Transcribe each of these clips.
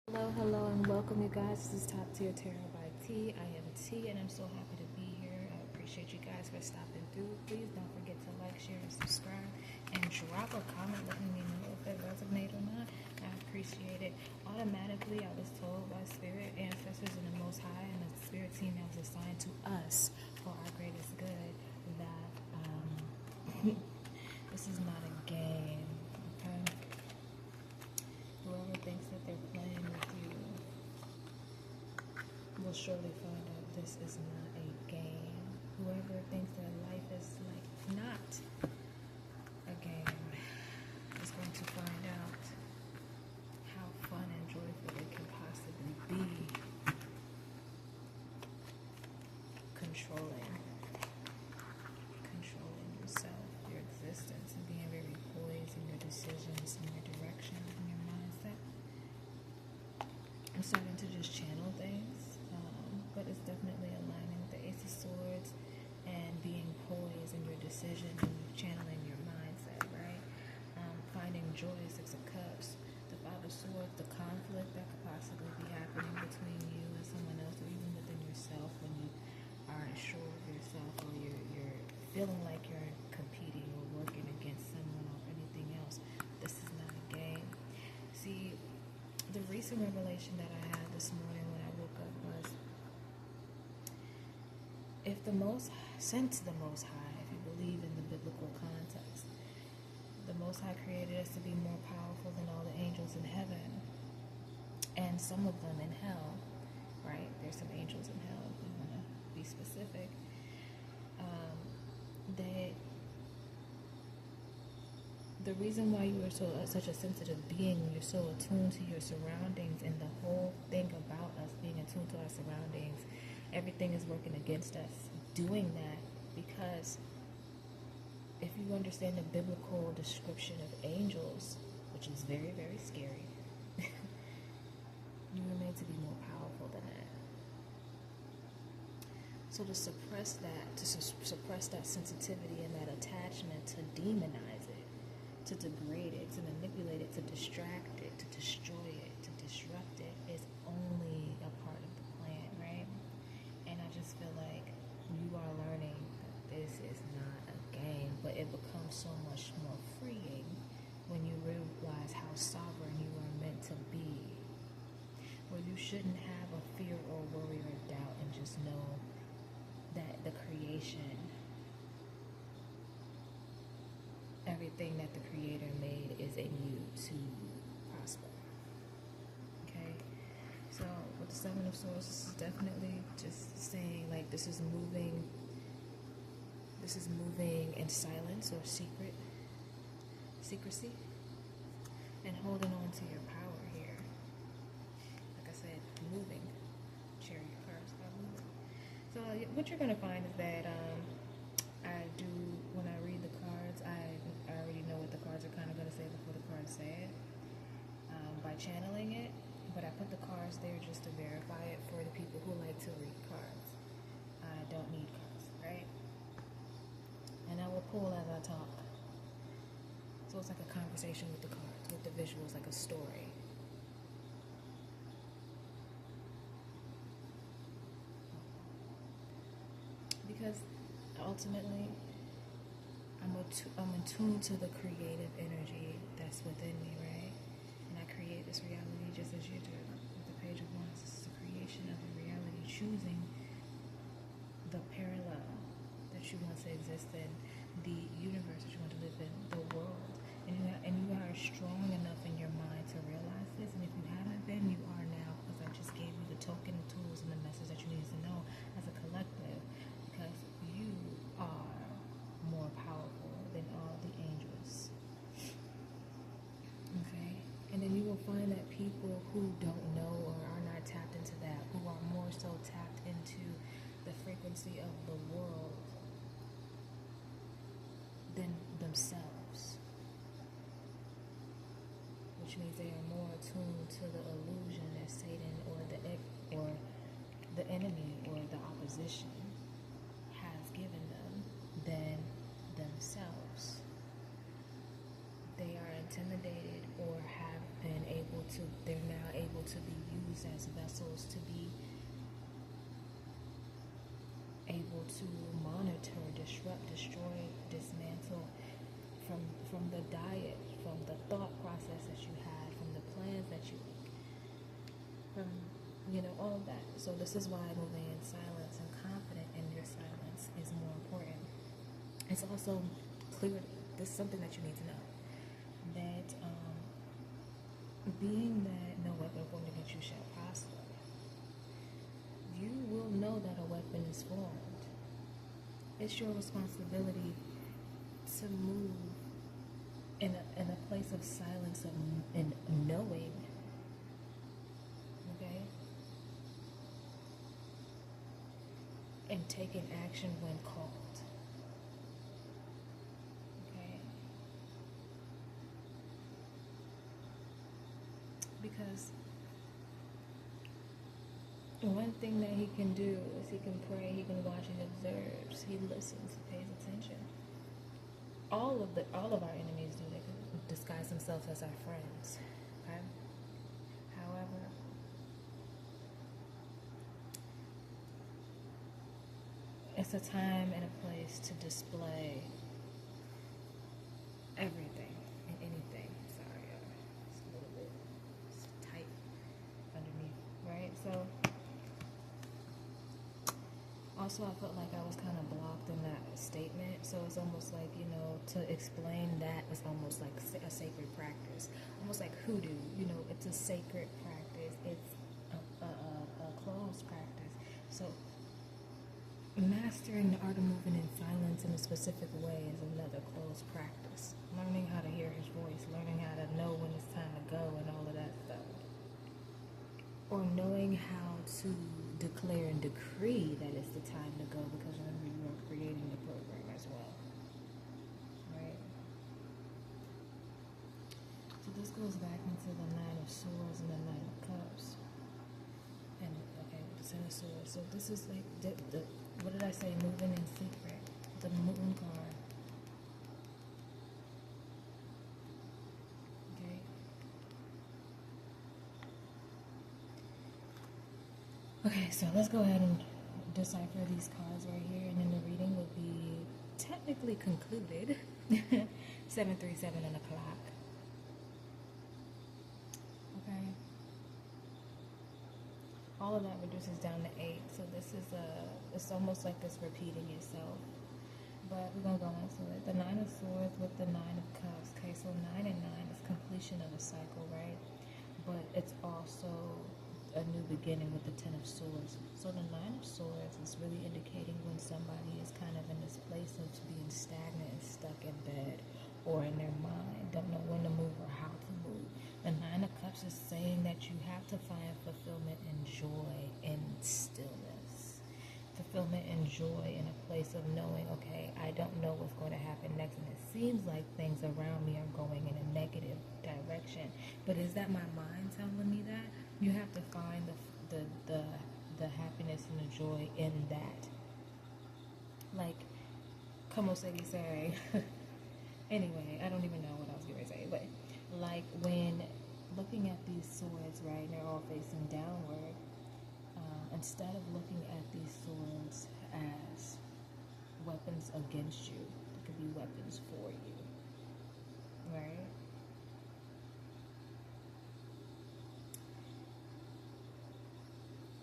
Hello, and welcome, you guys. This is Top Tier Tarot by T. I am T, and I'm so happy to be here. I appreciate you guys for stopping through. Please don't forget to like, share, and subscribe, and drop a comment letting me know if it resonates or not. I appreciate it. Automatically, I was told by spirit, ancestors, and the Most High, and the spirit team that was assigned to us for our greatest good that this is not a game. Okay. Whoever thinks that they're playing with you will surely find out this is not a game. Whoever thinks that life is not a game is going to find out how fun and joyful it can possibly be. Controlling yourself, your existence, and being very poised in your decisions and your direction and your mindset. I'm starting to just channel things, but it's definitely aligning with the Ace of Swords and being poised in your decision and channeling your mindset, right? Finding joy, Six of Cups, the Five of Swords, the conflict that could possibly be happening between you and someone else, or even within yourself when you aren't sure of yourself, or you're feeling like you're competing or working against someone or anything else. This is not a game. See, the recent revelation that I had this morning when I woke up was, if the Most High, if you believe in the biblical context, the Most High created us to be more powerful than all the angels in heaven, and some of them in hell, right? There's some angels in hell, if we want to be specific. The reason why you are such a sensitive being, you're so attuned to your surroundings, and the whole thing about us being attuned to our surroundings, everything is working against us doing that, because if you understand the biblical description of angels, which is very, very scary, you were made to be more powerful than that. So to suppress that sensitivity and that attachment, to demonize it, to degrade it, to manipulate it, to distract it, to destroy it, to disrupt it, is only a part of the plan, right? And I just feel like you are learning that this is not a game, but it becomes so much more freeing when you realize how sovereign you are meant to be, where you shouldn't have a fear or worry or doubt, and just know that the creation, everything that the Creator made is in you to prosper. Okay? So with the Seven of Swords, this is definitely just saying, like, this is moving in silence or secrecy, and holding on to your power here. Like I said, moving. Chariot cards are moving. So what you're going to find is that when I read the cards, I already know what the cards are kind of going to say before the cards say it, by channeling it, but I put the cards there just to verify it for the people who like to read cards. I don't need cards, right? And I will pull as I talk. So it's like a conversation with the cards, with the visuals, like a story. Because ultimately, I'm attuned to the creative energy that's within me, right? And I create this reality just as you do. With the Page of Wands, this is the creation of the reality, choosing the parallel that you want to exist in, the universe that you want to live in, the world. And you are strong enough in your mind to realize this. And if you haven't been, you are now, because I just gave you the token, the tools, and the message that you need to know as a collective. Because you are more powerful than all the angels. Okay? And then you will find that people who don't know or are not tapped into that, who are more so tapped into the frequency of the world than themselves, which means they are more attuned to the illusion that Satan or the enemy or the opposition has given them than themselves. They are intimidated, or have been able to, they're now able to be to monitor, disrupt, destroy, dismantle from the diet, from the thought process that you had, from the plans that you make, from all of that. So this is why moving in silence and confident in your silence is more important. It's also clear. This is something that you need to know, that being that no weapon formed against you shall prosper, you will know that a weapon is formed. It's your responsibility to move in a place of silence and knowing, okay? And taking action when called, okay? Because one thing that he can do is he can pray, he can watch, he observes, he listens, he pays attention. All of our enemies do. They can disguise themselves as our friends. Okay? However, it's a time and a place to display everything and anything. Sorry, it's a little bit tight underneath, right? So also, I felt like I was kind of blocked in that statement, so it's almost like, to explain that is almost like a sacred practice, almost like hoodoo, it's a sacred practice, it's a closed practice. So mastering the art of moving in silence in a specific way is another closed practice. Learning how to hear his voice, learning how to know when it's time to go and all of that stuff. Or knowing how to declare and decree that it's the time to go, because remember, you are creating the program as well, right? So this goes back into the Nine of Swords and the Nine of Cups, and okay, with the Ten of Swords. So this is like the what did I say? Moving in secret. The Moon card. Okay. Okay, so let's go ahead and decipher these cards right here, and then the reading will be technically concluded. 7:37 on the clock. Okay. All of that reduces down to 8. So this is it's almost like it's repeating itself. But we're gonna go into it. The Nine of Swords with the Nine of Cups. Okay, so 9 and 9 is completion of a cycle, right? But it's also a new beginning with the Ten of Swords. So the Nine of Swords is really indicating when somebody is kind of in this place of being stagnant and stuck in bed or in their mind, don't know when to move or how to move. The Nine of Cups is saying that you have to find fulfillment and joy in stillness. Fulfillment and joy in a place of knowing, okay, I don't know what's going to happen next, and it seems like things around me are going in a negative direction. But is that my mind telling me that? You have to find the happiness and the joy in that. Like, como se dice? Anyway, I don't even know what I was going to say, but like when looking at these swords, right, and they're all facing downward, instead of looking at these swords as weapons against you, it could be weapons for you, right?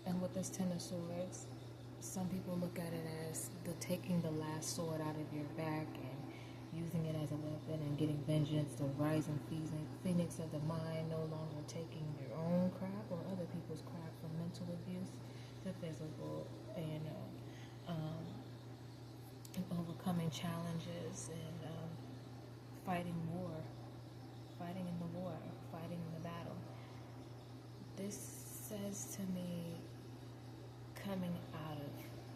And with this Ten of Swords, some people look at it as taking the last sword out of your back and using it as a weapon and getting vengeance, the rising phoenix of the mind, no longer taking your own crap or other people's crap, from mental abuse to physical, and overcoming challenges and fighting in the war, fighting in the battle. This says to me coming out of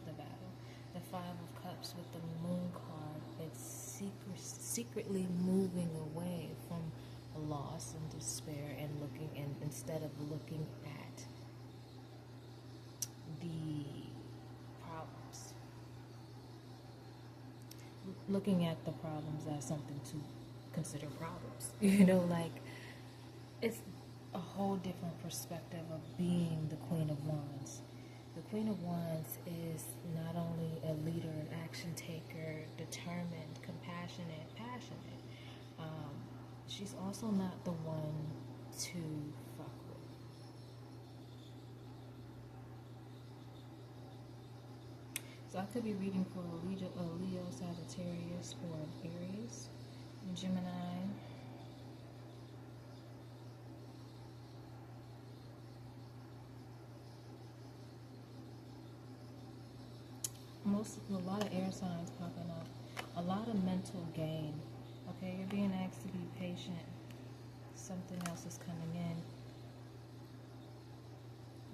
the battle. The Five of Cups with the Moon card, it's secretly moving away from loss and despair and looking, and instead of looking at the problems, looking at the problems as something to consider problems. Like, it's a whole different perspective of being the Queen of Wands. The Queen of Wands is not only a leader, an action taker, determined, compassionate, passionate. She's also not the one to fuck with. So I could be reading for a Leo, Sagittarius, or an Aries, Gemini. A lot of air signs popping up. A lot of mental gain. Okay, you're being asked to be patient. Something else is coming in.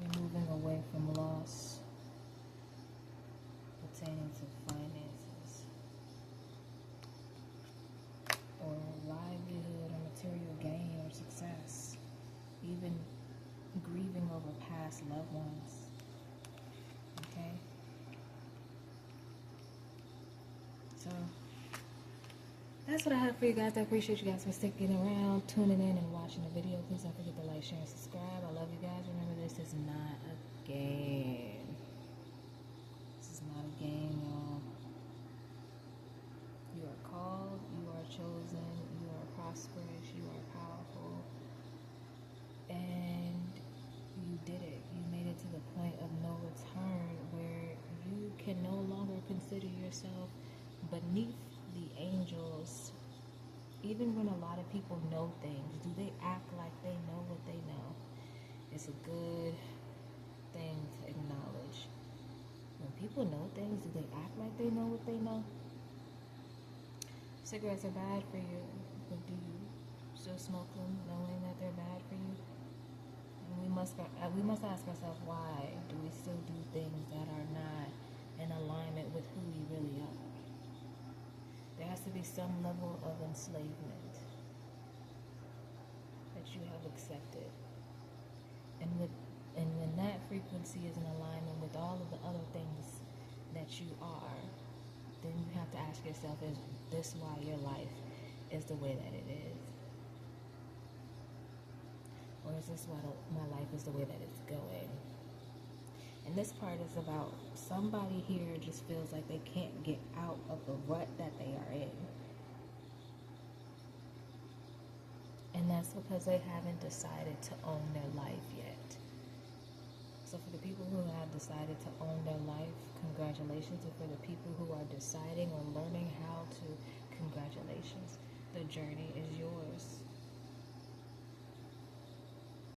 You're moving away from loss pertaining to finances or livelihood or material gain or success. Even grieving over past loved ones. Okay? So that's what I have for you guys. I appreciate you guys for sticking around, tuning in, and watching the video. Please don't forget to like, share, and subscribe. I love you guys. Remember, this is not a game. This is not a game, y'all. You are called, you are chosen, you are prosperous, you are powerful, and you did it. You made it to the point of no return where you can no longer consider yourself beneath the angels. Even when a lot of people know things, do they act like they know what they know? It's a good thing to acknowledge. When people know things, do they act like they know what they know? Cigarettes are bad for you, but do you still smoke them knowing that they're bad for you? And we must ask ourselves, why do we still do things that are not in alignment with who we really are? There has to be some level of enslavement that you have accepted. And when that frequency is in alignment with all of the other things that you are, then you have to ask yourself, is this why your life is the way that it is? Or is this why my life is the way that it's going? And this part is about somebody here just feels like they can't get out of the rut that they are in. And that's because they haven't decided to own their life yet. So for the people who have decided to own their life, congratulations. And for the people who are deciding or learning how to, congratulations. The journey is yours.